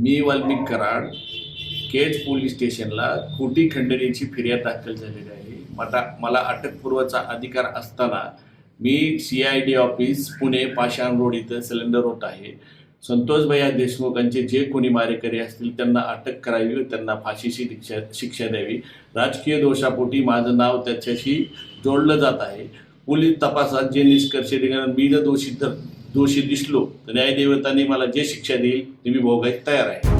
मी Valmik Karad Kaij police स्टेशनला खोटी खंडणीची फिर्याद दाखल झालेली आहे। मला अटकपूर्वचा अधिकार असताना मी CID ऑफिस पुणे पाषाण रोड इथं सिलेंडर होत आहे। संतोष भैया देशमुखांचे जे कोणी मारेकरी असतील त्यांना अटक करावी व त्यांना फाशीची शिक्षा द्यावी। राजकीय दोषापोटी माझं नाव त्याच्याशी जोडलं जात आहे। पोलीस तपासात जे निष्कर्ष निघणार, मी जर दोषी दिसलो तर न्यायदेवतांनी मला जे शिक्षा देईल ती मी भोगायला तयार आहे।